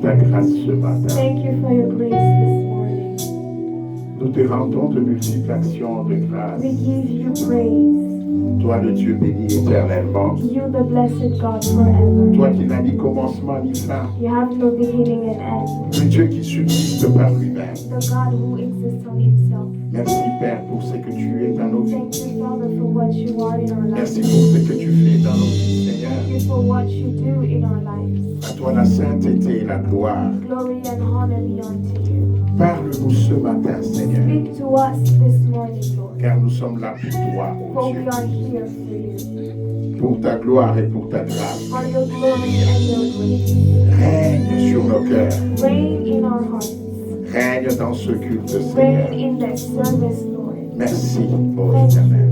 ta grâce ce matin. Thank you for your grace this morning. Nous te rendons de multiples actions de grâce. We give you praise. Toi, le Dieu béni éternellement. You, the blessed God forever. Toi qui n'as ni commencement ni fin. You have no beginning and end. Le Dieu qui subsiste par lui-même. The God who exists on himself. Merci Père pour ce que tu es dans nos vies. Thank you, Father, for what you are in our lives. Merci pour ce que tu fais dans nos vies, Seigneur. Thank you for what you do in our lives. À toi la sainteté et la gloire. Glory and honor be unto you. Parle-nous ce matin, Seigneur. Speak to us this morning, Lord. Car nous sommes là pour toi, For oh we Dieu. are here for you. Pour ta gloire et pour ta grâce. For your glory and your grace. Règne sur nos cœurs. Reign in our hearts. Règne dans ce culte, Reign Seigneur. in this service, Lord. Merci, ô Éternel.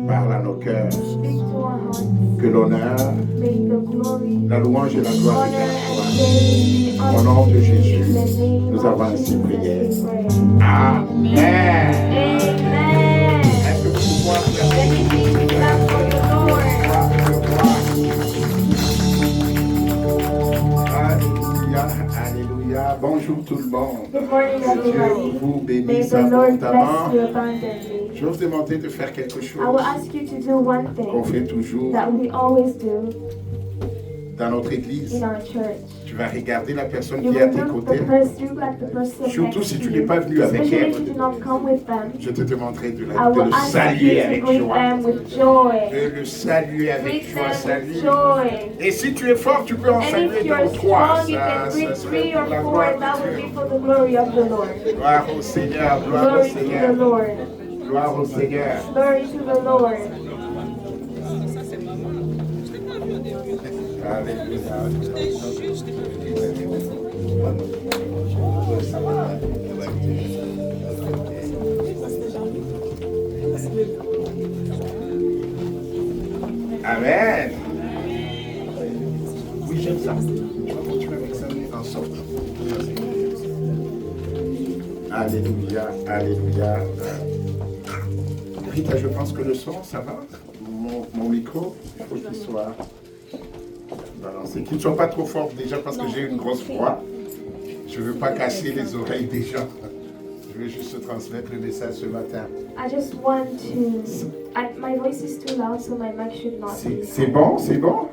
Parle à nos cœurs. Speak to our hearts. Que l'honneur, May the glory, la louange et la gloire honor, reviennent and à praise be toi. Au nom unto de you. Jésus, In the name nous of avons ainsi Jesus, prié. we pray. Amen. Amen. Est-ce que vous pouvez Let acclamer me be clap for the Lord. Alléluia, alléluia. Bonjour tout le monde. Good morning, Que Dieu everybody. vous May bénisse the Lord bless abondamment. you abundantly. Je vais vous demander de faire quelque I will chose ask you to do one qu'on thing fait toujours that we always do dans notre église. in our church. Tu vas regarder la personne You qui est à will tes look côtés. the person Surtout next si to tu you. n'es pas venu avec Especially elle. if you did not come with them. Je te demanderai de I le will ask saluer you to avec greet joie. them with joy. De le saluer avec Greet joie, them with salut. joy. Et si tu es fort, tu peux en And saluer if deux you're ou trois. strong, you can Ça greet serait 3 pour or la 4. gloire That de would Dieu. be for the glory of the Lord. Gloire au Seigneur, gloire au Glory to the Seigneur. Lord. Gloire au Seigneur. Glory to the Lord. Amen. Oui, j'aime ça. Je vais continuer avec ça en sortant. Alléluia, alléluia. Rita, je pense que le son, ça va? Mon micro, il faut qu'il soit balancé. Qu'il ne soit pas trop fort déjà parce que j'ai une grosse voix. Je ne veux pas casser les oreilles des gens. Je vais juste transmettre le message ce matin. I just want to. My voice is too loud, so my mic should not be. C'est bon? C'est bon?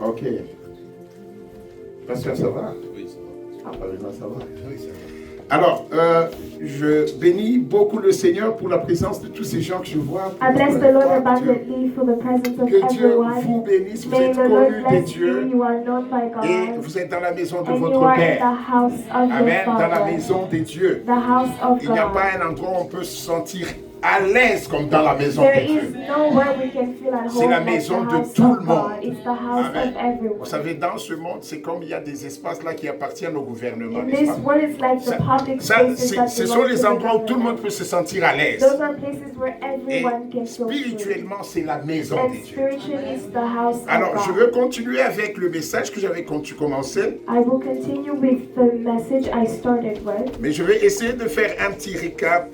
Ok. Pasteur, ça va? Oui, ça va. Ah, oui, ça va. Oui, ça va. Alors, je bénis beaucoup le Seigneur pour la présence de tous ces gens que je vois. I bless the Lord Que Dieu- abundantly for the presence of Que Dieu vous everyone. bénisse, vous May êtes the Lord connus des bless you. dieux You are known by et God. vous êtes dans la maison de And you votre are in the Père. house of your Amen, dans la Father. maison des dieux. The house of Il n'y a God. pas un endroit où on peut se sentir à l'aise comme dans la maison There des is dieux. nowhere we can feel at C'est home la like the maison de house tout of le monde. God. It's the house Amen. of everyone. Vous savez, dans ce monde, c'est comme il y a des espaces là qui appartiennent au gouvernement. In n'est-ce this pas? world, it's like the public spaces that Ce sont belong to les the endroits où tout le monde government. peut se sentir à l'aise. Those are places where Et everyone can feel free. spirituellement, c'est la maison And des dieux. spiritually, it's the house Alors, of je God. veux continuer avec le message que j'avais commencé, I will continue with the message I started with. mais je vais essayer de faire un petit récap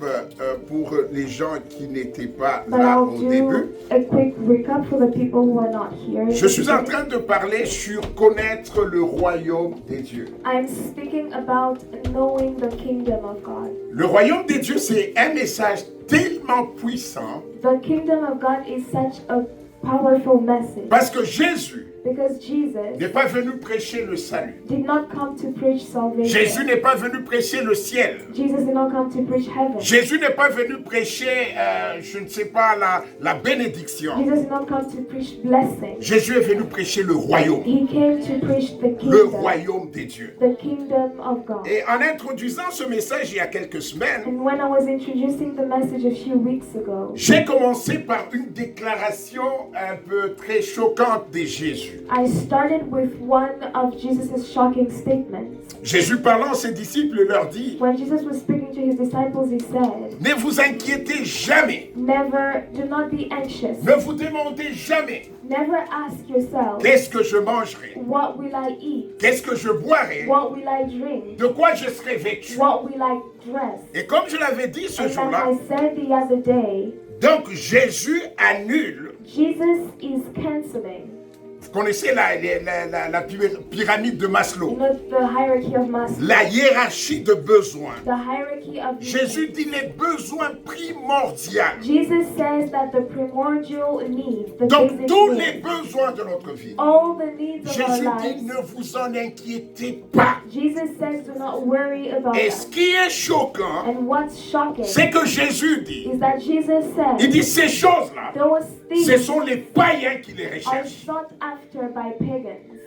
pour les gens qui n'étaient pas But là I'll au do début. a quick recap for the people who are not here. Je suis en train de parler sur connaître le royaume des dieux. I'm speaking about knowing the kingdom of God. Le royaume des dieux, c'est un message tellement puissant The kingdom of God is such a powerful message parce que Jésus because Jesus n'est pas venu prêcher le salut. did not come to preach salvation. Jésus n'est pas venu prêcher le ciel. Jesus did not come to preach heaven. Jésus n'est pas venu prêcher, je ne sais pas, la bénédiction. Jesus did not come to preach blessing. Jésus est venu prêcher le royaume. He came to preach the Le kingdom, royaume des dieux. the kingdom of God. Et en introduisant ce message il y a quelques semaines, And when I was introducing the message a few weeks ago, j'ai commencé par une déclaration un peu très choquante de Jésus. I started with one of Jesus' shocking statements. Jésus parlant à ses disciples leur dit, When Jesus was speaking to his disciples, he said, ne vous inquiétez jamais, do not be anxious. ne vous demandez jamais, Never ask yourself, qu'est-ce que je mangerai, what will I eat? qu'est-ce que je boirai, What will I drink? de quoi je serai vêtu. What will I dress? Et comme je l'avais dit ce And like jour-là, I said the other day, donc Jésus annule. Jesus is canceling. Vous connaissez la pyramide de You Maslow, know the hierarchy of Maslow. la hiérarchie de besoins. The hierarchy of Jésus dit les besoins primordiaux. Jesus says that the primordial needs, the Donc basic tous needs, les besoins de notre vie. all the needs of our Jésus dit lives. ne vous en inquiétez pas. Jesus says do not worry about Et that. ce qui est choquant, And what's shocking c'est que Jésus dit, is that Jesus il says dit ces choses-là, those ce things sont les païens qui les are recherchent. sought after by pagans.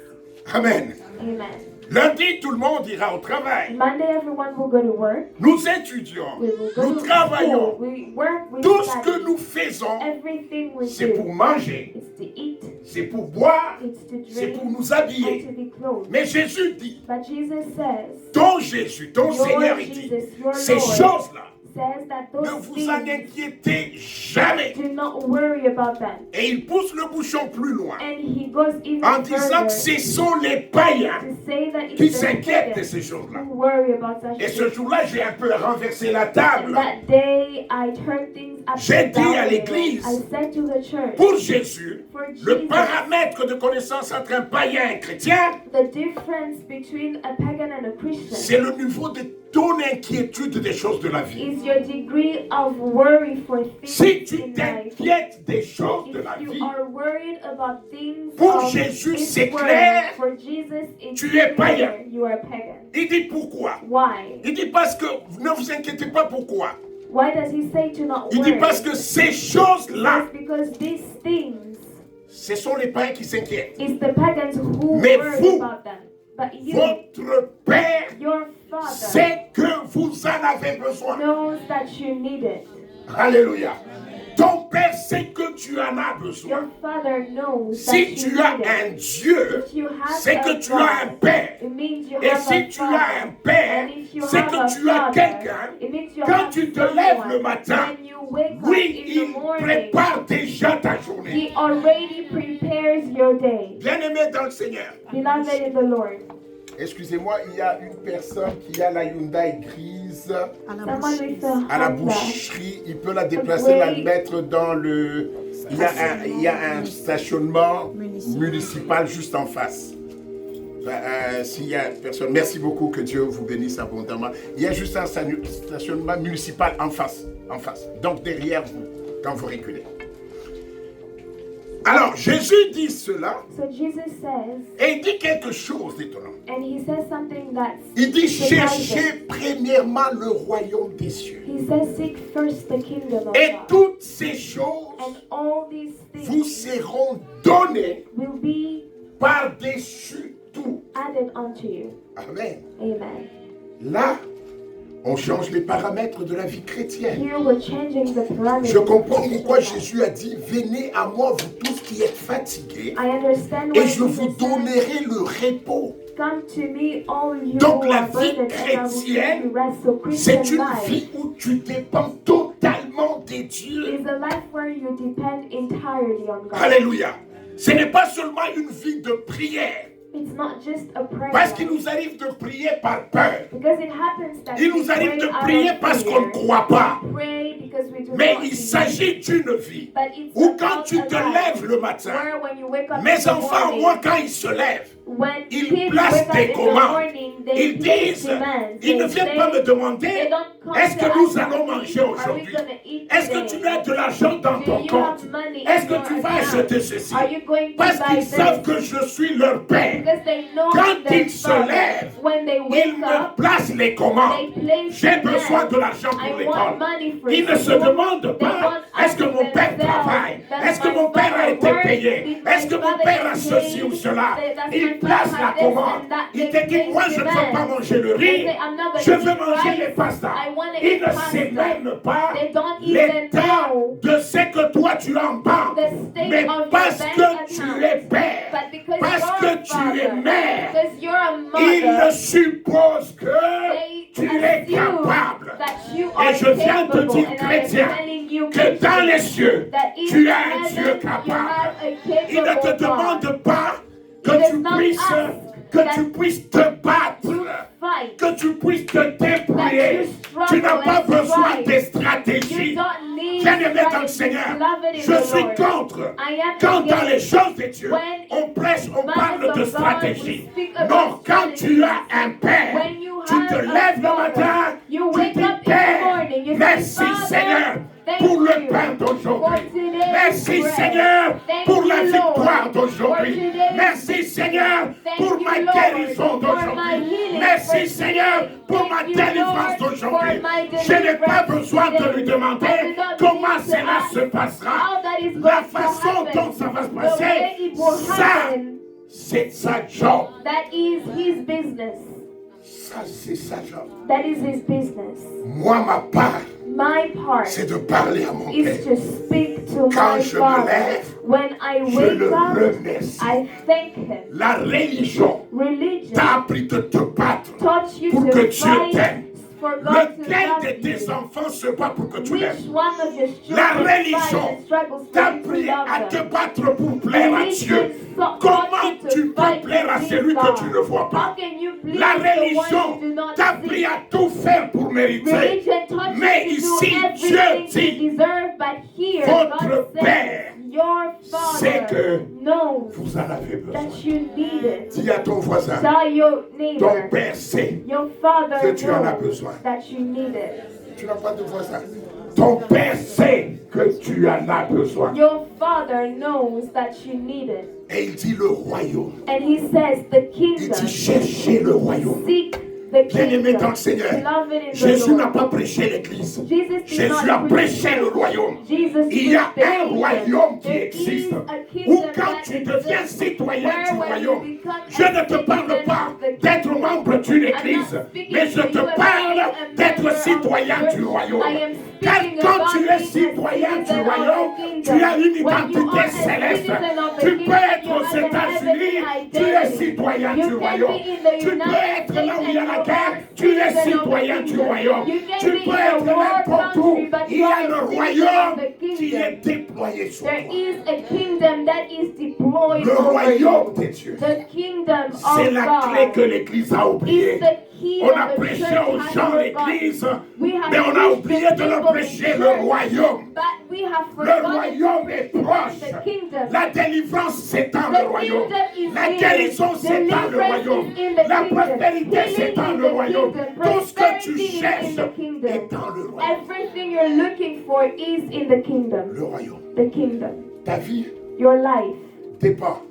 Amen. Amen. Lundi, tout le monde ira au travail. Monday everyone will go to work. Nous étudions, We will go nous to school. travaillons. We work, we Tout ce study. que nous faisons, Everything we c'est pour do. manger, It's to eat, c'est pour boire, it's to c'est drink, pour nous and habiller. to be clothed. Mais Jésus dit, But Jesus says, ton Jésus, ton Your Seigneur, il dit, Jesus, your ces Lord, choses-là, says that ne those vous en things, inquiétez jamais. do not worry about them. Et il pousse le bouchon plus loin And he goes even en disant que further ce sont les païens to say that qui it's the s'inquiètent de pagans ces choses-là. who worry about such Et ce things. jour-là, j'ai un peu renversé la And table. that day I turned things J'ai upside dit down. à a little. l'église, I said to the church, Pour Jésus, for le Jesus, paramètre de connaissance entre un païen et un chrétien, the difference between a pagan and a Christian c'est le niveau de ton inquiétude des choses de la vie. is your degree of worry for things Si tu in life. t'inquiètes des choses de la If vie, you are worried about things Pour of Jésus, this c'est world, clair. for Jesus, it's Tu es clear païen. you are pagan. il dit pourquoi. Why? Il dit parce que, ne vous inquiétez pas pourquoi. Why does he say to not Il worry? dit parce que ces choses-là, It's because these things, ce sont les païens qui s'inquiètent. it's the pagans who Mais worry vous, about them. But you, Votre Père your Father, sait que vous en avez besoin. knows that you need it. Alléluia. Ton Père sait que tu en as Your besoin. Father knows Si that you tu as need un it. Dieu, If you have c'est a que tu as un God, Père. it means you Et have si a tu as Father. un Père, And if you c'est have a que tu as Father, quelqu'un. it means you Quand have tu te someone. lèves le matin, When you wake oui, up in the il morning, prépare déjà ta journée. He already prepares your day. Bien-aimé dans le Seigneur. Beloved in the Lord. Excusez-moi, il y a une personne qui a la Hyundai grise Someone with a à la Honda. boucherie. Il peut la déplacer, la mettre dans le... Il y a un stationnement municipal juste en face. S'il y a personne, merci beaucoup, que Dieu vous bénisse abondamment. Il y a juste un stationnement municipal en face. Donc derrière vous, quand vous reculez. Alors, Jésus dit cela, So Jesus says, et il dit quelque chose d'étonnant. and he says something that's Il dit, surprising. cherchez premièrement le royaume des cieux. He says, seek first the kingdom of Et God. toutes ces choses And all these vous things seront données will be par-dessus tout. added unto you. Amen. Amen. Là, on change les paramètres de la vie chrétienne. Here we're changing the parameters. Je comprends of pourquoi Christian life. Jésus a dit, venez à moi, vous tous qui êtes fatigués, I understand et why je vous Jesus said, donnerai le repos. come to me, all you Donc, who la are vie burdened, and I will give chrétienne, you rest. So C'est Christian une life vie où tu dépends totalement des dieux. is a life where you depend entirely on God. Alléluia. Ce n'est pas seulement une vie de prière. It's not just a prayer. Parce qu'il nous arrive de prier par peur. Because it happens that Il we nous arrive pray de out prier of parce fear. qu'on ne croit pas. We pray because we do Mais not il believe. s'agit d'une vie But it's où quand about tu a te life lèves le matin, where when you wake up in mes the enfants, morning, moi, quand ils se lèvent, when ils kids placent wake up des in the commandes. morning, they Ils place disent, demands. ils ne They viennent pas say, me demander, they don't come est-ce to que nous ask allons me, manger are we aujourd'hui? gonna eat Est-ce que today? tu as de l'argent dans Do ton you compte? have money Est-ce in que your tu vas account? acheter ceci? Are you going to Parce buy qu'ils savent this? que je suis leur père. Because they know Quand I'm their ils se father. lèvent, When they Ils wake me up, placent les they commandes. place J'ai besoin demands. de l'argent I pour want l'école. money for Ils ne se school. demandent They pas, don't est-ce que ask mon père themselves, travaille? does Est-ce que my mon père a father été work? payé? Did my Est-ce que mon father père a get ceci paid? ou cela? Does my Ils father placent have la this commande. and that? Ils They te disent, place moi je ne veux pas demands. manger le They riz, say, I'm not gonna je veux eat manger rice. les pastas. I wanna Ils eat ne savent pasta. même pas They don't even l'état know de ce que toi tu as en banque. the state Mais of your parce bank que account. tu es père, But because parce you're que a tu es father, mère, because you're a ils mother, supposent que they tu es assume capable. that you are Et je viens te capable. dire, And I am chrétien, telling you, que dans les cieux, that in tu as un heaven, Dieu you capable. have a Il ne te capable God. demande pas que He tu does not puisses, ask que that tu puisses te battre, Fight. que tu puisses te débrouiller. That you struggle Tu n'as pas and besoin strive. des You stratégies. don't need Bien-aimé dans le Seigneur, je suis contre quand dans les choses de Dieu, on prêche, on parle de stratégie. Non, quand tu as un père, tu te lèves le matin, tu dis Père, merci Seigneur pour le pain d'aujourd'hui. Merci Seigneur pour la victoire d'aujourd'hui. Merci Seigneur pour ma guérison d'aujourd'hui. Merci Seigneur pour ma délivrance d'aujourd'hui. Je n'ai pas besoin de lui demander comment cela se passera. La façon dont ça va se passer, ça, c'est sa job. That is his business. Ça, c'est sa job. That is his business. Moi, ma part, My part c'est de parler à mon is Père. to speak to Quand my je me Father. lève, When I je wake le up, remercie. I thank him. La religion Religion t'a appris de te battre taught you pour to que Dieu fight t'aime. for God to Lequel love de tes you. enfants se bat pour que tu Which l'aimes? one of your La children religion fight and struggles t'a for you to appris à love te them? battre pour plaire à Dieu. Comment tu peux plaire à celui que tu ne vois How pas? can you please La the one you do religion not t'a see? appris à tout faire pour mériter. Religion taught Mais you to ici, do Dieu everything dit, you deserve, but here votre God says, Père your sait que Father knows vous en avez besoin. that you need it. Dis à ton voisin, Tell your ton neighbor, Père sait your Father que tu en as knows besoin. that you need it. Tu n'as pas de voisin. Ton Père sait que tu en as besoin. Your Father knows that you need it. Et il dit le royaume. And he says the Il kingdom. dit cherchez le royaume. Seek the Bien-aimé dans kingdom. le Seigneur, Beloved in the Jésus n'a Lord. pas prêché l'église. Jesus did Jésus not a preach prêché le church. royaume. Jesus Il y a preached the un kingdom. royaume qui There existe is a où kingdom quand that tu deviens exists citoyen where du when royaume, you become je a ne te parle citizen pas of the d'être kingdom. membre d'une I'm église, not speaking mais je to you te about parle being a d'être member of citoyen church. du royaume. I am Car speaking quand about tu es being a citoyen du citizen of royaume, the kingdom. tu as une When you identité are a céleste. citizen of the Tu peux kingdom, être you aux have an États-Unis, heavenly tu es identity. citoyen You du can royaume. be in the Tu peux United être là où il y a States la and you guerre, are tu es citizen of the citoyen du kingdom. royaume. You can Tu be peux in a être war n'importe où. country, but Il you y a are le a citizen of royaume the qui kingdom. est déployé sur There toi. is a kingdom that is deployed Le over royaume you. de Dieu. The kingdom C'est of la clé que God l'Église a is oubliée. the key On a that the prêché church aux has gens forgotten. l'Église, We have mais on a preached oublié the de leur people prêcher in le church, royaume. but we have Le forgotten royaume est to proche. the kingdom. La délivrance, c'est dans The le royaume. kingdom is La here. guérison, c'est dans le Deliverance royaume. is in the La kingdom. prospérité, c'est Healing dans is le the royaume. kingdom. Tout ce que tu Prosperity is in cherches the kingdom. est dans le royaume. Everything you're looking for is in the kingdom. Le royaume. The kingdom. Ta vie Your life dépend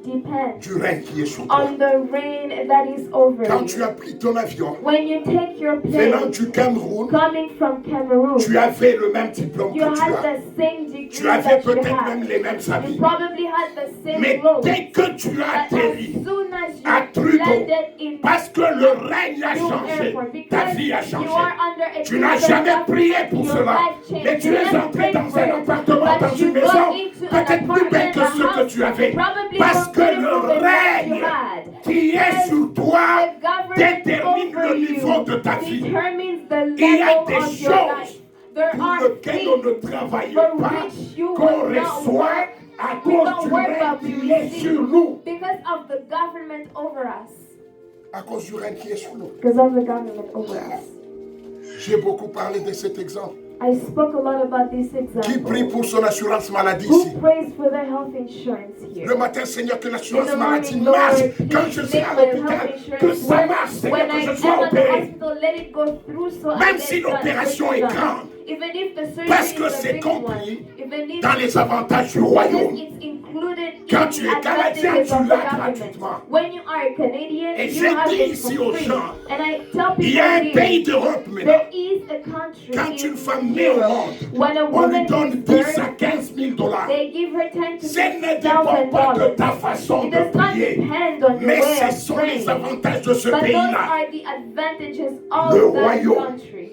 depends du règne qui est sur toi. on the reign that is over Quand you. tu as pris ton avion, When you take your venant plane, du Cameroun, coming from Cameroon, tu avais le même diplôme you que tu had as. the same degree Tu avais that you peut-être même had. les mêmes You habits. probably had the same Mais clothes. dès que tu as But as atterri soon as à you Trudeau, landed in parce que le règne a new changé, airport, ta because vie a you changé. are under a Tu n'as different jamais prié government, pour your cela. life changed. Mais tu You es never entré prayed dans for un it. appartement, But dans you une got maison, into an peut-être plus belle que apartment, ce a que house, tu avais. probably Parce more que le beautiful than what you règne had. qui est sur toi The government détermine over le niveau you de ta vie. determines the Il y a level des of your choses life. There pour are lesquelles on things ne travaille for pas, which you qu'on will not reçoit work. à We cause don't du work, règne but we qui est sur receive nous. because of the government over us. À cause du règne qui est sur nous. Because of the government over us. J'ai beaucoup parlé de cet exemple. I spoke a lot about this Qui prie example. pour son assurance maladie ici? Who prays for the health insurance here? Le matin, Seigneur, que In l'assurance the maladie morning, marche. Lord, Quand je please serai make à my l'hôpital, health que insurance ça work. marche, Seigneur, When que I je am sois at the opéré. hospital, let it go through so I Même get si done, l'opération get est done. grande, Even if the surgery parce que is a c'est big one, compris even if dans les avantages du because royaume. it's included Quand in tu the es Canadien, advantages tu of the l'as government. gratuitement. When you are a Canadian, Et you je have dis it ici for aux free. gens, And I tell il y people a un pays here, d'Europe maintenant. there is a country Quand une in femme naît au Europe, monde, when a on lui woman donne gives 10 à birth, 15 000 $. they give her 10 to Ce ne dépend $6,000. pas de ta façon It de does not prier, depend on your mais way ce of sont les praying. avantages de ce But those pays-là are the advantages of Le that royaume. country.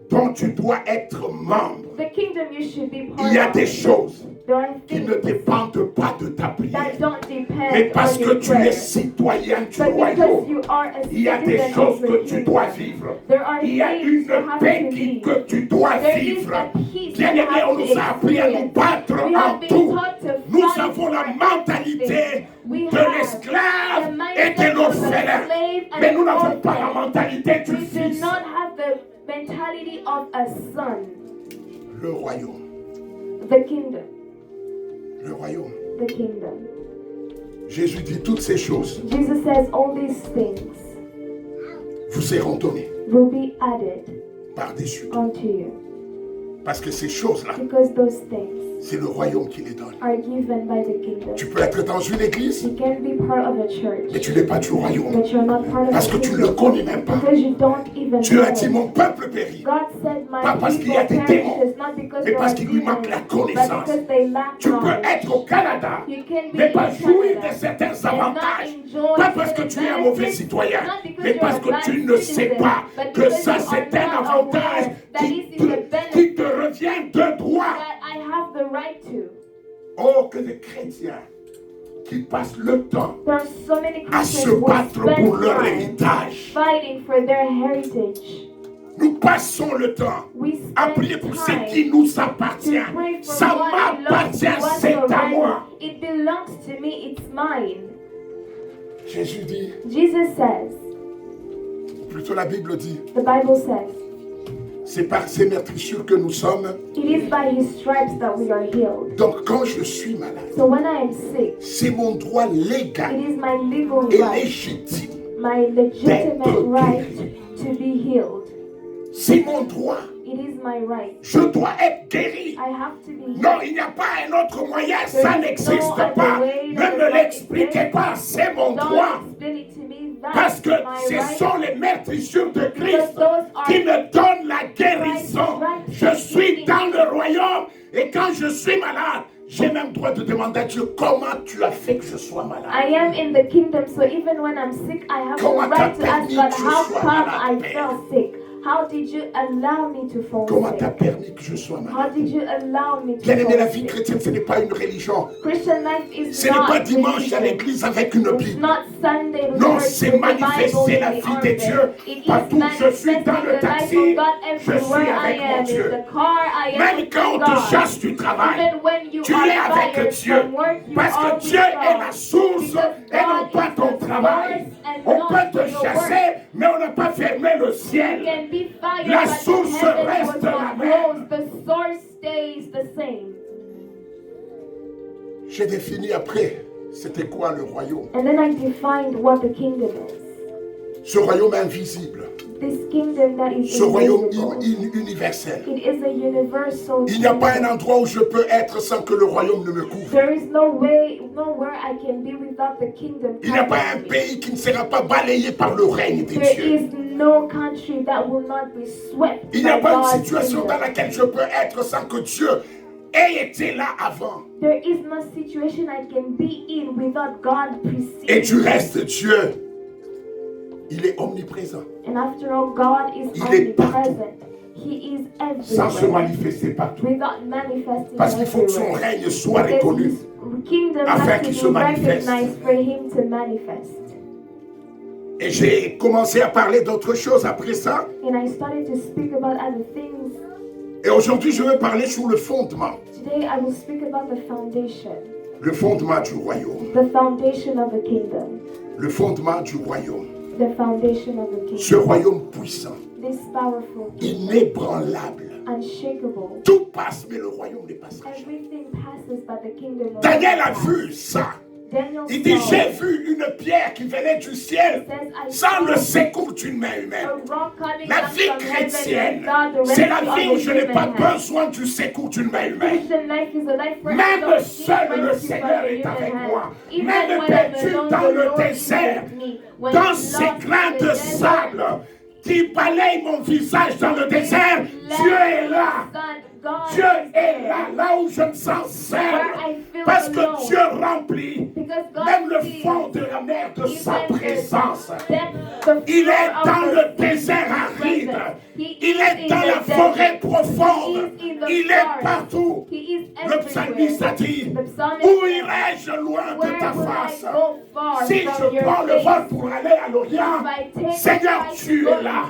dont tu dois être membre. The kingdom you should be part Il y a of. des choses There are qui things ne dépendent pas de ta prière, that don't depend mais parce on que your tu es prayer. citoyen du But because royaume. you are a Il y a des citizen choses of the que tu kingdom, dois vivre. there are Il y a things une you have paix to live. que tu dois There is vivre. a peace Bien you aimé, have on to nous a appris à nous experience. battre We have en been tout. taught to Nous fight avons la for mentalité everything. We de have l'esclave the et mindset de of the l'orphelin. slave and Mais nous n'avons pas orphan. la mentalité du We do fils. not have the mentality of a son. Le royaume, The kingdom. Le royaume. The kingdom. Jésus dit toutes ces choses Jesus says all these things vous seront données will be added par-dessus. unto you. Parce que ces choses-là, Because those things c'est le royaume qui les donne. are given by the kingdom. Tu peux être dans une église, You can be part of a church, mais tu n'es pas du royaume. but you're not part of Parce the que tu ne kingdom. le connais même pas. Because you don't even Dieu a know dit, it. mon peuple périt. God said, my Pas parce qu'il y people a des démons, perishes, not because mais there parce are qu'il lui manque demons, la but connaissance. because they lack Tu peux knowledge. être au Canada, You can be mais in pas jouir Canada de certains and not avantages. enjoy Pas parce que certain tu es un mauvais benefits, citoyen, not because mais you're parce a que bad tu ne sais citizen, pas but que because ça you c'est are un not avantage aware that qui this is a qui benefit te revient de droit. that I have the right to. Oh, que des chrétiens qui passent le temps There are so many à se Christians who battre pour spend leur time héritage. fighting for their heritage. Nous passons le temps We à spend prier pour ce time qui nous appartient. to pray for Ça what belongs m'appartient, to us c'est à moi. already. It belongs to me, it's mine. Jésus dit, Jesus says, plutôt la Bible dit, the Bible says, c'est par ses meurtrissures que nous sommes. it is by his stripes that we are healed. Donc quand je suis malade, So when I am sick, c'est mon droit légal it is my legal et right, légitime. my legitimate right to be healed. C'est mon droit. It is my right. Je dois être guéri. I have to be healed. Non, il n'y a pas un autre moyen, ça There is n'existe no other pas. way, Ne that me does not l'expliquez exist. pas, c'est mon droit. Don't explain it to me. Parce That's que my ce right. sont les meurtrissures de Christ those are qui me donnent la guérison. Christ's Je suis dans le royaume et quand je suis malade, j'ai même droit de demander à Dieu comment tu as fait que je sois malade. I am in the kingdom, so even when I'm sick, I have the Comment right t'as to ask permis God, que je how sois come malade, I Père? fell sick? How did you allow me to fall Comment sick? t'as permis que je sois How malade? did you allow me to Bien aimé, la fall vie sick? chrétienne, ce n'est pas une religion. Christian life is Ce n'est not pas dimanche à religion. l'église avec une It's Bible. not Sunday to Non, church c'est with the Bible manifester in la the vie de armpit. Dieu. It Partout is où je suis dans manifesting le the life taxi, of God je everywhere suis I avec mon am. Dieu. In the car, I am Même with quand on God. te chasse du travail, Even when you tu are es avec fired Dieu. from work, you Parce are que with Dieu est la God. source et non God pas is ton the travail. source and On not peut te your chasser, work. mais on n'a pas fermé le You ciel. can be fired, La but the source heaven reste was la not même. closed. The source stays the same. J'ai défini après, c'était quoi le royaume? And then I defined what the kingdom is. Ce royaume invisible, This kingdom that is ce royaume invisible. universel. It is a universal Il n'y a pas un kingdom. endroit où je peux être sans que le royaume ne me couvre. There is no way, nowhere I can be without the kingdom. Il n'y a pas un covering me. pays qui ne sera pas balayé par le règne de There Dieu. is no country that will not be swept Il n'y a by pas une God's situation kingdom. dans laquelle je peux être sans que Dieu ait été là avant. There is no situation I can be in without God Et du preceding. reste, Dieu, il est omniprésent, And after all, God is Il est omnipresent. He is sans se everywhere. manifester partout. Without manifesting Parce qu'il faut que son everywhere. règne soit Because reconnu. his kingdom afin has qu'il to se be manifeste. recognized for him to manifest. Et j'ai commencé à parler d'autre chose après ça. And I started to speak about other things. Et aujourd'hui, je veux parler sur le fondement. Today I will speak about the foundation. Le fondement du royaume. The foundation of the kingdom. Le fondement du royaume. The foundation of the Ce kingdom. royaume puissant, This powerful, inébranlable. unshakable. Tout passe, mais le royaume ne passera jamais. Everything passes, but the kingdom will Daniel not a pass. vu ça. Daniel Il dit, saw j'ai vu une pierre qui venait du ciel sans le secours d'une main humaine. a rock coming La down vie from heaven chrétienne, without the c'est la rescue vie of où a je n'ai pas human hand. besoin du secours d'une main humaine. Christian life is a life where I Même don't seul need le rescue Seigneur from a est human avec hand. moi. Even Même when I'm perdu alone, dans the le Lord is désert, with me. When dans I'm ces lost grains in de the desert, sable qui balayent mon visage dans le désert, Dieu est là. Dieu est là, là où je me sens seul. Parce que Dieu remplit même le fond de la mer de sa présence. Il est dans le désert aride. Il est dans la forêt profonde. Il est partout. Le psalmiste a dit, où irai-je loin de ta face? Si je prends le vol pour aller à l'Orient, Seigneur, tu es là.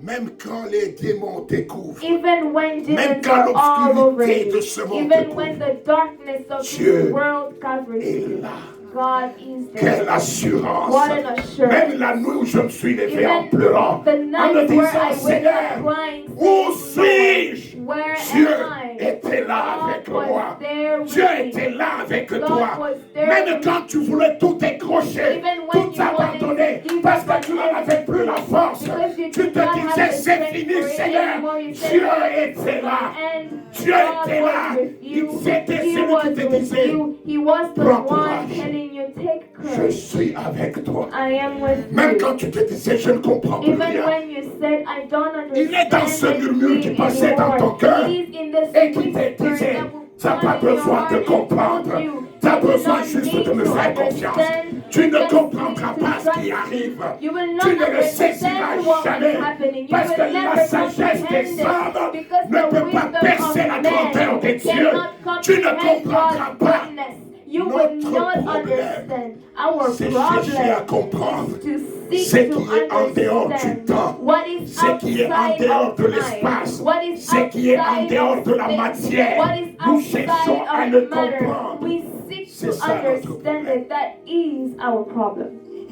Même quand les démons découvrent, Even when même demons quand are all over l'obscurité you, de ce monde even when découvre, the darkness of Dieu this world covers est you, là. God is Quelle there. assurance! What an assurance. Même la nuit où je me suis levé en Even pleurant, the en me night where disant, I wake Seigneur, up crying, où saying, suis-je? Where Dieu am I? était là avec God was moi. there with Dieu me. était là avec God toi. was there Même with quand tu voulais tout décrocher, Even when tout you wanted abandonner, to give parce up que on tu n'en avais plus la everything, force, because you tu did te not disais have the c'est strength fini for it Seigneur. anymore, you said, Dieu "It is était là. and Dieu God était was là. with you. C'était He celui was qui te with disait, you. He was the prends one courage. telling you, take Je courage. suis avec toi. I am with Même you. quand tu te disais, je ne comprends plus Even rien. when you said, I don't Il est dans ce understand murmure qui anything passait dans ton anymore, cœur it is in the et qui te whisper disait, that will tu n'as pas come in your besoin heart de and comprendre. put you. Tu as You do besoin not juste need de me to faire confiance. understand. Tu You ne just comprendras need to pas ce qui trust. arrive. You will Tu not ne le saisiras understand what jamais. is happening. You Parce will que la never sagesse des comprehend hommes it because ne the peut pas wisdom percer of la grandeur de man Dieu. cannot Tu ne comprehend comprendras God's pas. greatness. You Notre will not problème, understand. Our c'est chercher à problem comprendre is to ce seek qui to est en dehors du understand temps, what is ce qui est en outside dehors of de time, l'espace, what is ce qui est en outside dehors of de la space, matière. what is Nous outside cherchons à le of matter. comprendre. We seek C'est to ça notre understand problème. it. That is our problem.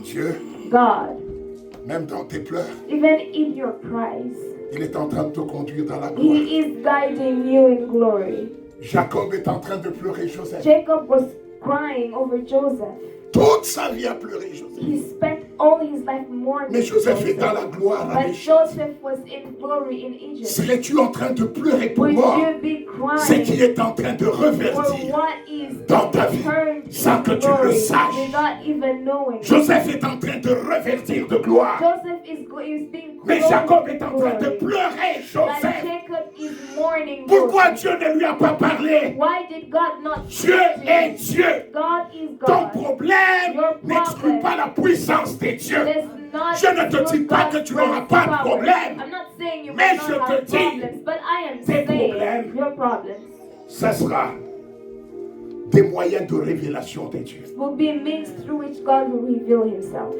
Dieu, God, même dans tes pleurs, even in your cries, il est en train de te conduire dans la gloire. He is guiding you in glory. Jacob est en train de pleurer Joseph. Jacob was crying over Joseph. Toute sa vie à pleurer Joseph. He spent all his life mourning Mais Joseph est Joseph. dans la gloire But avec. Joseph was in glory in Egypt. Serais-tu en train de pleurer pour Would moi you be ce qui crying est en train de for reverdir what is dans ta vie turned sans que in tu le glory saches? without even knowing? Joseph est en train de reverdir de gloire. Joseph is being Mais clothed Jacob est in en train de glory. pleurer But Joseph. Jacob is mourning Pourquoi Joseph. Dieu ne lui a pas parlé? Why did God not Dieu speak to est him? Dieu. God is Ton God. problème Your n'exclut problem pas la puissance de Dieu. does not Je ne te dis exclude pas God's que tu n'auras pas de power. problème. I'm not saying you Mais will je not te have dis, problems, but I am tes saying problèmes, your problems Ça sera des moyens de révélation de Dieu. will be means through which God will reveal Himself.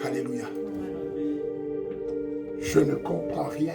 Alléluia. Je ne comprends rien.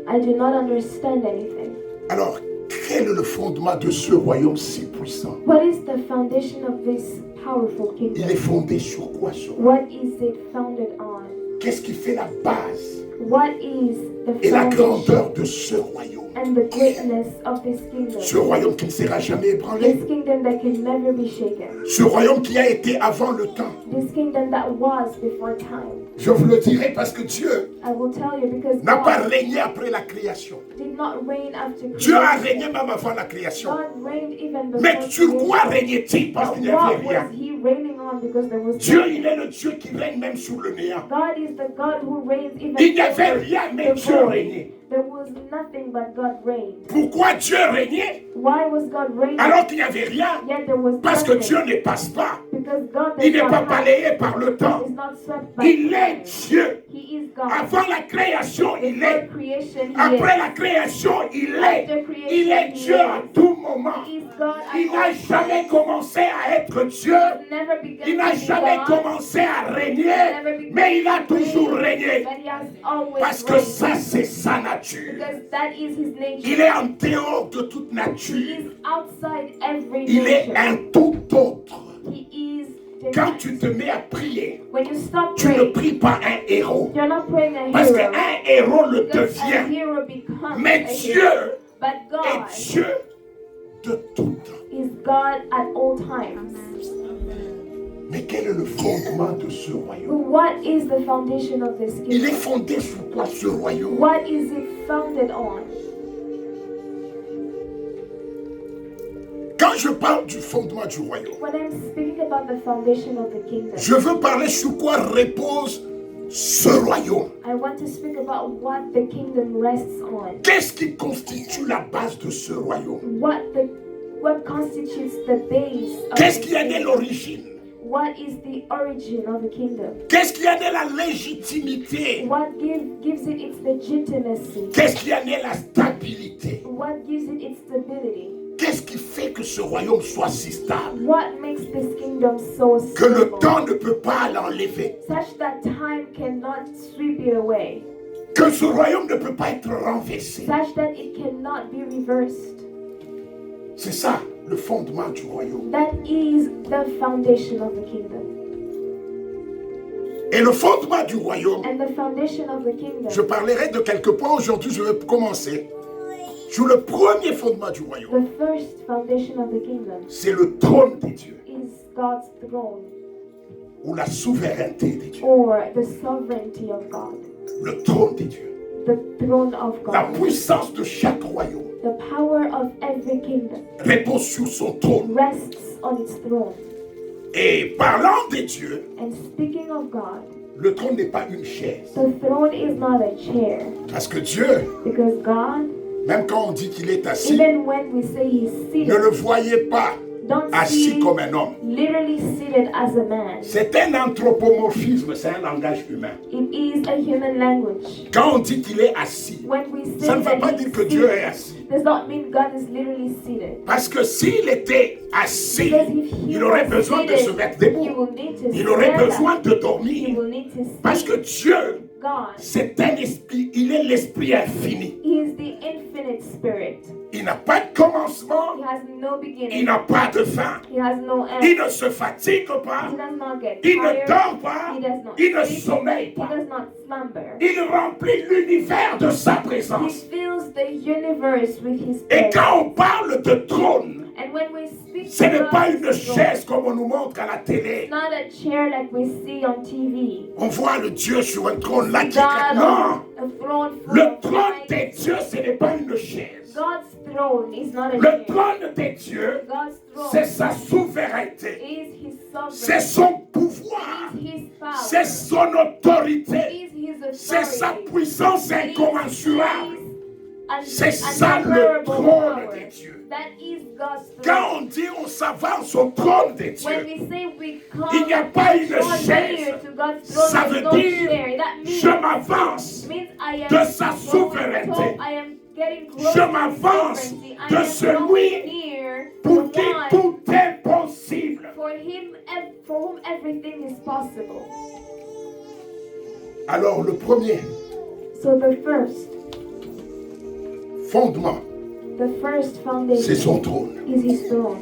I do not understand anything. Alors, quel est le fondement de ce royaume si puissant? What is the foundation of this powerful Il kingdom? est fondé sur quoi ce royaume? What is it founded on? Qu'est-ce qui fait la base What is the et la foundation grandeur de ce royaume? and the greatness of this kingdom? Ce royaume qui ne sera jamais ébranlé. This kingdom that can never be shaken. Ce royaume qui a été avant le temps. This kingdom that was before time. Je vous le dirai parce que Dieu I will tell you because n'a pas God régné après la création. did not reign after Dieu a creation. régné même avant la création. God reigned even before Mais sur quoi creation. régnait-il? Parce qu'il n'y But avait what rien. was He reigning on because there was Dieu, nothing? il est le Dieu qui règne même sur le néant. God is the God who reigns even Il n'y avait over rien, mais the Dieu void. régnait. There was nothing but God reigned. Pourquoi Dieu régnait Why was God reigning? alors qu'il n'y avait rien? Yet there was Parce que nothing. Dieu ne passe pas. Because God does Il n'est not pas have- balayé par le temps. is not swept by Il time. est Dieu. He is God. Avant la création, il Before est. creation, He Après is. la création, il After est. creation, Il est He Dieu is. à tout moment. He is God at Il n'a all jamais times. commencé à être Dieu. Never began Il n'a to be jamais God, commencé à régner. Mais il a toujours régné. but He has always Parce que reigned. ça, c'est sa nature. Because that is His nature. Il est en dehors de toute He nature. is outside every Il est nature. un tout autre. He is Quand different. tu te mets à prier, When you stop tu ne praying, pries pas un héros. you're not praying a Parce hero. qu'un héros le Because a devient. hero becomes Mais a hero. Dieu But est God Dieu de tout temps. is God at all times. Mais quel est le fondement de ce royaume? What is the foundation of this Il est kingdom? fondé sur quoi ce royaume? What is it founded on? Quand je parle du fondement du royaume, When I'm speaking about the foundation of the kingdom, je veux parler sur quoi repose ce royaume. I want to speak about what the kingdom rests on. Qu'est-ce qui constitue la base de ce royaume? What constitutes the base of Qu'est-ce the qui en est kingdom? l'origine? What is the origin of the kingdom? Qu'est-ce qui en est la légitimité? What gives it its legitimacy? Qu'est-ce qui en est la stabilité? What gives it its stability? Qu'est-ce qui fait que ce royaume soit si stable? What makes this kingdom so Que le stable? temps ne peut pas l'enlever. Such that time cannot sweep it away. Que ce royaume ne peut pas être renversé. Such that it cannot be reversed. C'est ça le fondement du royaume. That is the foundation of the kingdom. Et le fondement du royaume, And the foundation of the je kingdom. parlerai de quelques points aujourd'hui, je vais commencer. Sur le premier fondement du royaume, the first foundation of the kingdom c'est le trône de Dieu, is God's throne, ou la souveraineté de Dieu. or the sovereignty of God, Le trône de Dieu. the throne of La God. puissance de chaque royaume The power of every kingdom repose sur son trône. rests on its throne. Et parlant de Dieu, And speaking of God, le trône n'est pas une chaise. the throne is not a chair, Parce que Dieu, because God, même quand on dit qu'il est assis, even when we say He's ne seated, le voyez pas don't assis see comme un homme. literally seated as a man. C'est un anthropomorphisme, c'est un langage humain. It is a human language. Quand on dit qu'il est assis, When we say ça ne veut that pas He's dire que Dieu est seated, assis. does not mean God is literally seated. Parce que s'il était assis, Because if He il aurait was besoin de seated, se mettre He debout. will need to Il aurait stand besoin up. de He dormir. will need to Parce speak. que Dieu, God, c'est un esprit, il est l'esprit infini. He is the infinite spirit. Il n'a pas de commencement, He has no il beginning. n'a pas de fin. He has no Il end. ne se fatigue pas, He does not get il ne tired. dort pas, He does not il ne sleep. sommeille He pas. does not slumber. Il remplit l'univers de sa He présence. fills the universe with His Et presence. quand on parle de trône, And when we speak ce n'est pas God's une throne, chaise comme on nous montre à la télé. it's not a chair like we see on TV. On voit le Dieu sur un trône là qui God est... Non! on a throne full Le of trône light. des dieux, ce n'est pas une chaise. God's throne is not a Le chair. trône des dieux, God's c'est throne sa souveraineté. is His C'est sovereignty. son pouvoir. Is His power. C'est son autorité. Is His C'est sa authority. puissance Is incommensurable. His C'est ça le unmeasurable trône power. des dieux. That is God's Quand throne. on dit on s'avance au trône des When dieux, we say we il n'y a come pas une draw chaise. near to God's throne, Ça there's veut no dire, chair. That means, je m'avance means I am de sa going souveraineté. close- I am getting close Je to His m'avance sovereignty. I de am celui drawing near to pour the qui one tout est possible. for whom everything is possible. Alors le premier So the first fondement, first c'est foundation son trône, is His throne.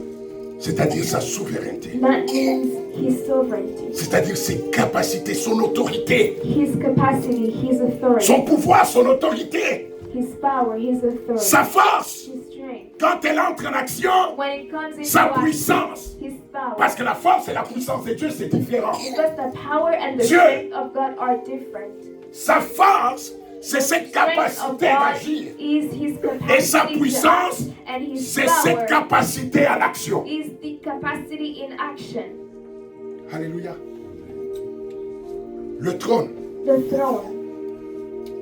c'est-à-dire sa souveraineté, That means His sovereignty, c'est-à-dire ses capacités, son autorité, His capacity, His authority, son pouvoir, son autorité, His power, His authority, sa force, His strength. quand elle entre en action, When it comes into sa action, puissance. His power. Parce que la force et la puissance de Dieu, c'est différent. Because the power and the Dieu. strength of God are different. Sa force, c'est cette Strength of capacité God d'agir. is His Et sa capacity to puissance, act, and His c'est cette power capacité à l'action. is the capacity in action. Alléluia. Le trône, The throne.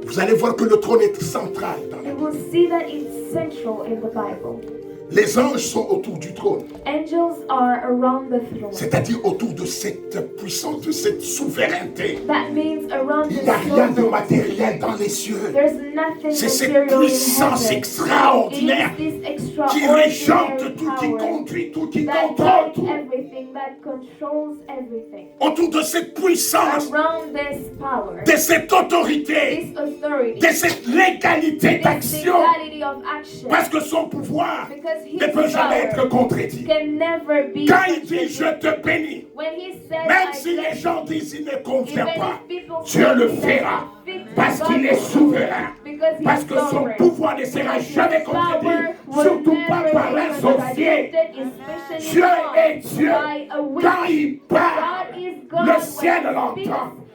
vous allez voir que le trône est central dans la You Bible. will see that it's central in the Bible. Les anges sont autour du trône, Angels are around the throne. c'est-à-dire autour de cette puissance, de cette souveraineté. That means around Il the n'y a rien de throne. matériel dans les cieux. There's nothing C'est cette material in puissance heaven. extraordinaire It is this qui régente extraordinary tout, qui power conduit tout, qui that contrôle guides tout. everything, that controls everything. Autour de cette puissance, Around this power, de cette autorité, this authority, de cette légalité this d'action. legality of action, Parce que son pouvoir because His ne peut jamais être power contredit. can never be Quand il dit contradicted. je te bénis, When He says, même I si les bless gens you, disent il ne even convient pas, if people Dieu say le it doesn't fera. fit, Parce God qu'il est will do it. souverain. Because He's Parce que son sovereign. pouvoir ne sera Because jamais His contredit, power will surtout pas never par be l'associé. contradicted, especially Dieu not est Dieu. by a witch. Quand il parle, God is God le when ciel He l'entend, speaks.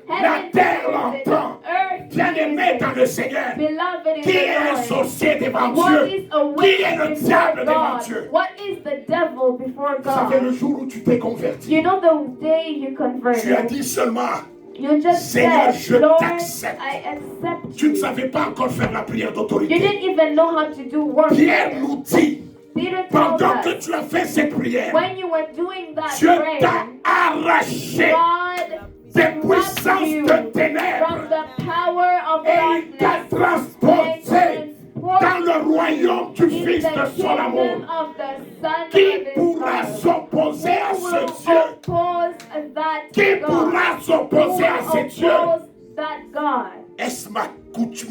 la Heaven terre hears it, l'entend. earth Bien-aimé hears dans it. le Seigneur, Beloved in qui est un the Lord, sorcier devant what Dieu? is a Qui witch est le before diable devant God? Dieu? What is the devil before Vous savez, le God? jour où tu t'es converti, You know the day you tu as converted, dit seulement, you just Seigneur, je said, Lord, t'accepte. I accept Tu ne you. savais pas encore faire la prière You d'autorité. didn't even know how to do work. Pierre nous dit, Peter told pendant que us, tu as fait cette prière, when you were doing that Dieu prayer, t'a arraché God des snapped puissances you de from ténèbres the power of et il t'a darkness transporté dans le royaume du in Fils the de son amour. kingdom of the Son Qui of His pourra love. s'opposer à Who ce will Dieu? oppose that Qui God? pourra Who s'opposer à will ce Dieu? oppose that God? Est-ce ma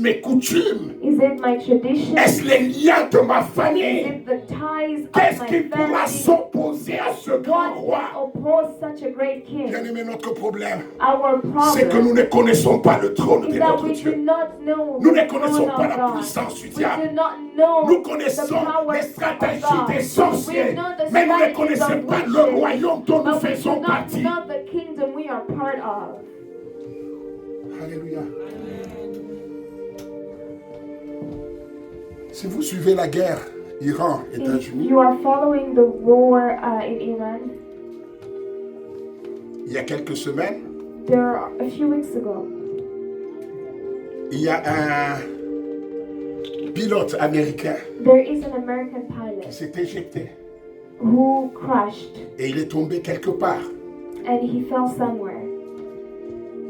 mes coutumes? Is it my tradition? Est-ce les liens de ma Is famille? it the ties of Qu'est-ce my qui pourra family? s'opposer à ce grand What roi? can oppose such a great king? Bien-aimé, notre problème, Our c'est que problem nous ne connaissons pas le trône de is that notre we Dieu. do not know Nous ne the connaissons throne pas of la God. puissance du We diable. do not know Nous the connaissons power les of stratégies God. des sorciers, We know the mais nous ne strategies connaissons of pas le witches, royaume dont nous but we do faisons not partie. know the kingdom we are part of. Alléluia. Si vous suivez la guerre If Iran-États-Unis, you are following the war in Iran, il y a quelques semaines, a few weeks ago, il y a un pilote américain there is an American qui pilot s'est éjecté who crashed et il est tombé quelque part. and he fell somewhere.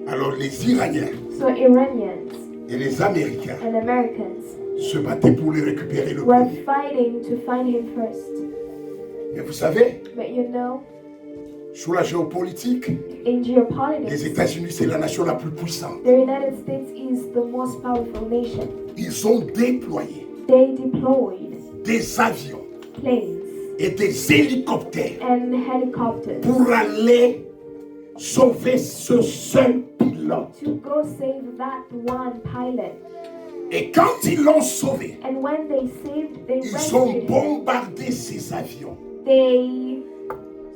Alors les Iraniens So Iranians et les Américains and Americans se battaient pour les récupérer le were premier. fighting to find him first. Mais vous savez, But you know, sous la géopolitique, in les geopolitics, États-Unis, c'est la nation la plus puissante. the United States is the most powerful nation. Ils ont déployé They deployed des avions planes et des hélicoptères and helicopters pour aller sauver ce seul pilote. to go save that one pilot. Et quand ils l'ont sauvé, And when they ils ont rescued him, bombardé ces avions. they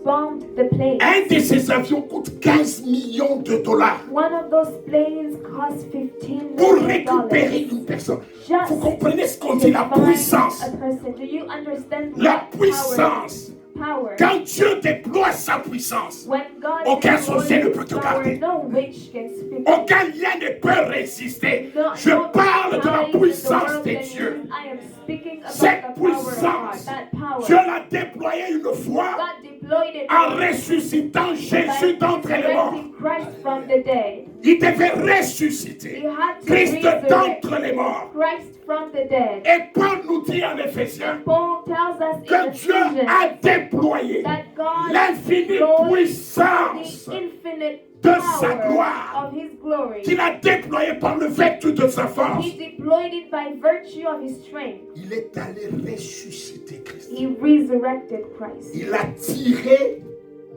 bombed the plane. Un de ces avions coûte 15 millions de dollars One of those planes cost $15 pour million. récupérer une personne. Just Vous comprenez ce qu'on to dit, la find puissance. a person. Do you understand La what puissance. power? Quand Dieu déploie sa puissance, When God aucun deploys sorcier ne his peut te power, garder. no witch can speak. Aucun lien ne peut résister. Je parle de la puissance de Dieu. I am speaking about Cette the power of God. puissance, That power. Dieu l'a déployée une fois God deployed it en ressuscitant Jésus d'entre les morts. resurrecting Christ from the dead. Il devait He ressusciter had to Christ resurrect d'entre les morts. Christ from the dead. Et Paul nous dit en Éphésiens Paul tells us in que Dieu Ephesians a déployé that God l'infinie deployed puissance the infinite de power sa gloire of His glory. qu'il a déployé par le vertu de sa force. He deployed it by virtue of His strength. Il est allé ressusciter Christ. He resurrected Christ. Il a tiré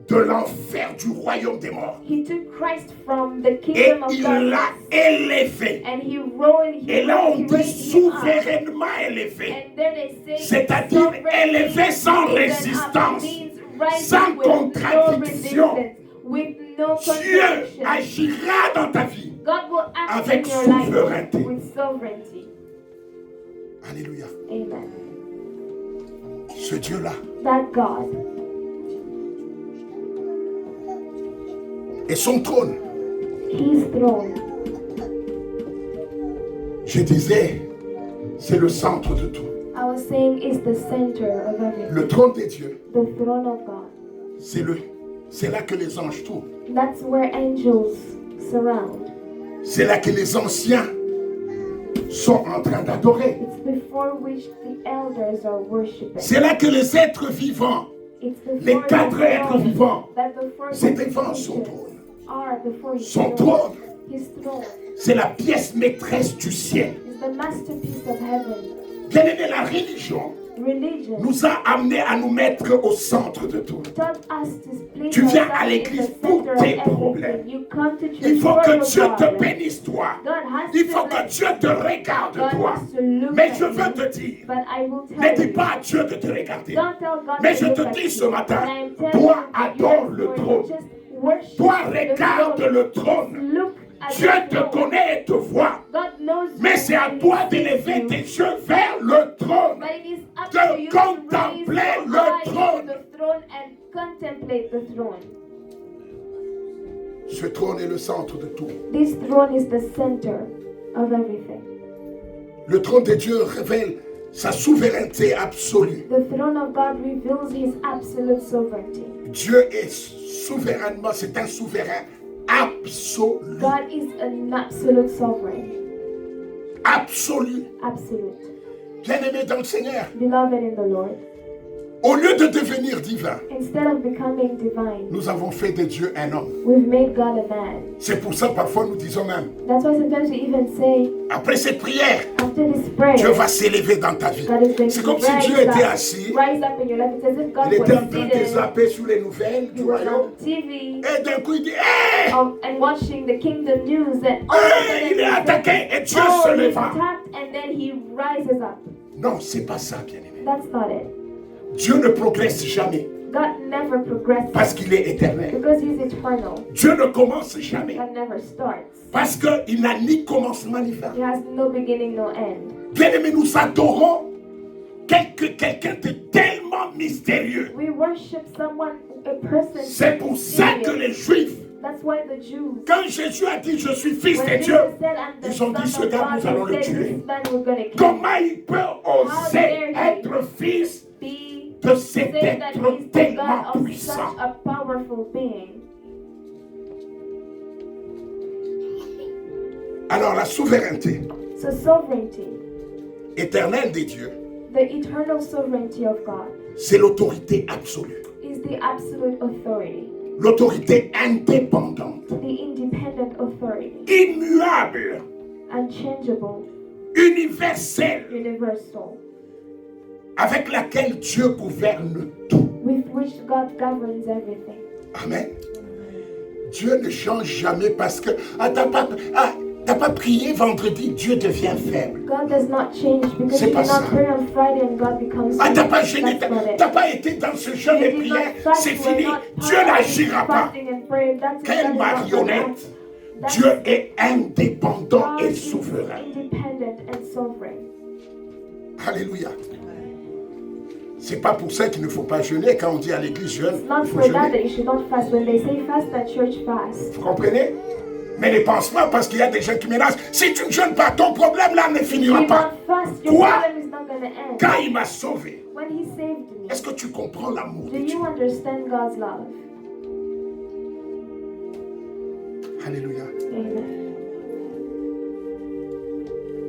de l'enfer du royaume des morts. He took Christ from the Et kingdom of il l'a darkness élevé. and He rose Et là, on he dit raised him up. souverainement élevé. And there they say C'est-à-dire sovereignly élevé sans risen up. résistance, Means rising sans with no contradiction. resistance, with no Dieu contradiction. agira dans ta vie. God will act avec in your life souveraineté. with sovereignty. Alléluia. Amen. Ce Dieu-là That God et son trône. His throne, Je disais, c'est le centre de tout. I was saying, is the center of everything. Le trône des dieux, The throne of God. c'est là que les anges tournent. That's where angels surround. C'est là que les anciens sont en train d'adorer. It's before which the elders are worshiping. C'est là que les êtres vivants, It's before les quatre the êtres throne vivants, that the four c'est devant son creatures trône. are before His Son throne. trône, His throne c'est la pièce maîtresse du ciel. is the masterpiece of heaven. Bien aimé, la religion Religion nous a amenés à nous mettre au centre de tout. taught us to place Tu viens à ourselves in l'église the pour center tes of problèmes. everything. You come to church Il faut for que your Dieu te problems. bénisse, toi. God has Il to faut que bless Dieu te regarde, God toi. has to look Mais at je veux you. te dire, But I will ne tell dis you, pas à Dieu de te regarder. don't tell God Mais to je look te at dis ce you. matin, But I am telling toi you that adore you le are trône. just worship Toi the regarde throne. le trône. Look at Dieu the te throne. connaît et te voit. God knows Mais you c'est à and toi He d'élever sees tes you. yeux vers le trône. But it is up de to you to raise contempler your le eyes to trône. the throne and contemplate the throne. Ce trône est le centre de tout. This throne is the center of everything. Le trône de Dieu révèle sa souveraineté absolue. The throne of God reveals His absolute sovereignty. Dieu est souverainement, c'est un souverain absolu. God is an absolute sovereign. Absolu. Absolute. Bien-aimé dans le Seigneur, Beloved in the Lord, Au lieu de devenir divin, instead of becoming divine, nous avons fait de Dieu un homme. we've made God a man. C'est pour ça parfois nous disons même, That's why sometimes we even say, après cette prière, after this prayer, Dieu va s'élever dans ta vie. God is going C'est to comme si rise Dieu était up, assis, rise up in your life. It's as if God il était en was train de seated, zapper sur les nouvelles he du was royaume. on TV, Et d'un coup il dit, hé, and watching the kingdom news, and all of a sudden il est he attaqué said, et Dieu oh, se he's leva. attacked, and then he rises up. Non, c'est pas ça, bien-aimé. That's not it. Dieu ne progresse jamais God never progresses parce qu'il est éternel. because he's eternal. Dieu ne commence jamais God never starts. parce qu'il n'a ni commencement ni fin. He has no beginning, no end. Bien-aimé, nous adorons quelqu'un de tellement mystérieux. We worship someone, a person. C'est pour ça que les Juifs, That's why the Jews, quand Jésus a dit je suis fils when de Jesus Dieu, said, I'm the ils ont dit son ce of gars, God, nous allons le they said, tuer. this man we're going to kill. Comment il peut oser être fils Be de cet say that être he's the tellement God of puissant? such a powerful being. Alors la souveraineté So sovereignty, éternelle des dieux, the eternal sovereignty of God, c'est l'autorité absolue, is the absolute authority, l'autorité indépendante, the independent authority, immuable, unchangeable, universelle, universal, avec laquelle Dieu gouverne tout. with which God governs everything. Amen. Dieu ne change jamais parce que t'as pas prié vendredi, Dieu devient faible. God does not change because C'est you pas did not ça. pray on Friday and God becomes T'as weak. pas gêné, That's not it. t'as pas été dans ce jeûne et You did prière, not fast, c'est you were fini. not Dieu part of n'agira pas. fasting and prayer. That's Quelle exactly not marionnette. That's Dieu est indépendant God et is souverain. independent and sovereign. Alléluia. C'est pas pour ça qu'il ne faut pas jeûner. Quand on dit à l'église jeûne, It's not il faut for that jeûner. you should not fast. When they say fast, that church fast. Vous comprenez? Mais ne pense pas parce qu'il y a des gens qui menacent. Si tu ne jeûnes pas, ton problème là ne finira You pas. not fast, your Quoi? problem is not going to end. Quand il m'a sauvé, When he saved me, est-ce que tu comprends l'amour do de Dieu? you understand God's love? Alléluia. Amen.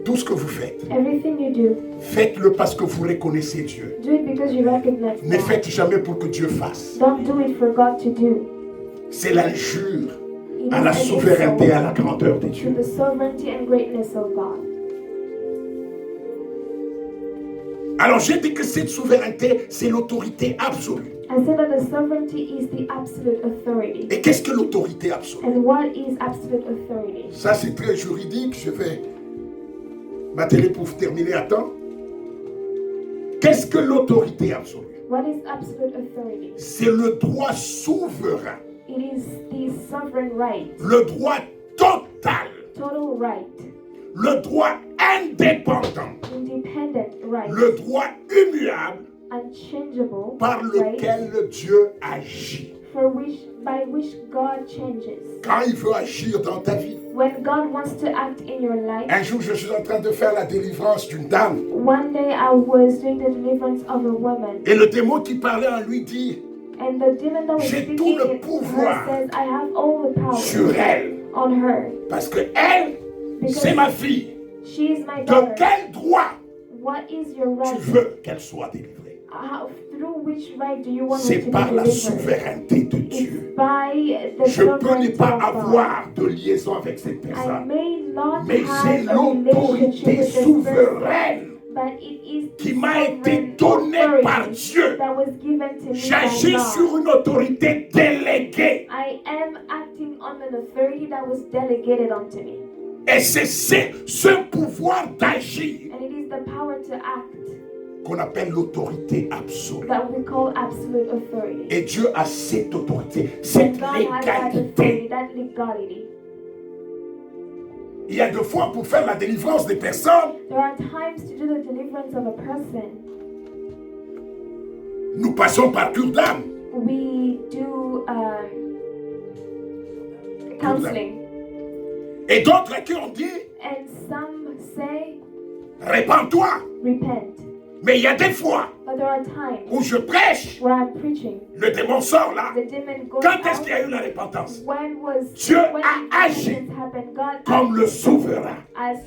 Tout ce que vous faites, Everything you do, faites-le parce que vous reconnaissez Dieu. do it because you recognize Ne God. faites jamais pour que Dieu fasse. Don't do it for God to do. C'est l'injure It à is la an souveraineté, à insult la grandeur de to Dieu. the sovereignty and greatness of God. Alors j'ai dit que cette souveraineté, c'est l'autorité absolue. I said that the sovereignty is the absolute authority. Et qu'est-ce que l'autorité absolue? And what is absolute authority? Ça c'est très juridique, je vais m'atteler pour terminer à temps. Qu'est-ce que l'autorité absolue? What is absolute authority? C'est le droit souverain, It is the sovereign right, le droit total, total right, le droit indépendant, independent right, le droit immuable unchangeable par right, lequel Dieu agit. by which God changes. Quand il veut agir dans ta vie. When God wants to act in your life. Un jour, je suis en train de faire la délivrance d'une dame. One day I was doing the deliverance of a woman. Et le démon qui parlait en lui dit, And the demon that was j'ai speaking tout le in her pouvoir says, I have all the power sur elle. on her. Parce que elle, c'est ma fille. She is my De daughter. quel droit What is your tu right? veux qu'elle soit délivrée? Through which right do you want her C'est to par be la delivered? souveraineté de It's Dieu. by the Je peux ne sovereignty pas of God. avoir de liaison avec cette I personne. may not Mais have j'ai a relationship l'autorité with this person, souveraine but it is qui the m'a été sovereign donnée authority par Dieu. that was given to me by J'agis God. sur une autorité déléguée. I am acting on an authority that was delegated unto me. Et c'est ce pouvoir d'agir And it is the power to act qu'on appelle l'autorité absolue. that we call absolute authority. Et Dieu a cette autorité, cette And God has that authority, légalité. that legality. Il y a 2 fois pour faire la délivrance des personnes, There are times to do the deliverance of a person. nous passons par cure d'âme. We do counseling. Et d'autres à qui on dit, And some say, répands-toi. repent. Mais il y a des fois But there are times où je prêche, where I'm preaching. le démon sort là. The demon goes Quand est-ce out. qu'il y a eu la repentance? When Dieu when a agi repentance happened, God comme le acted souverain. as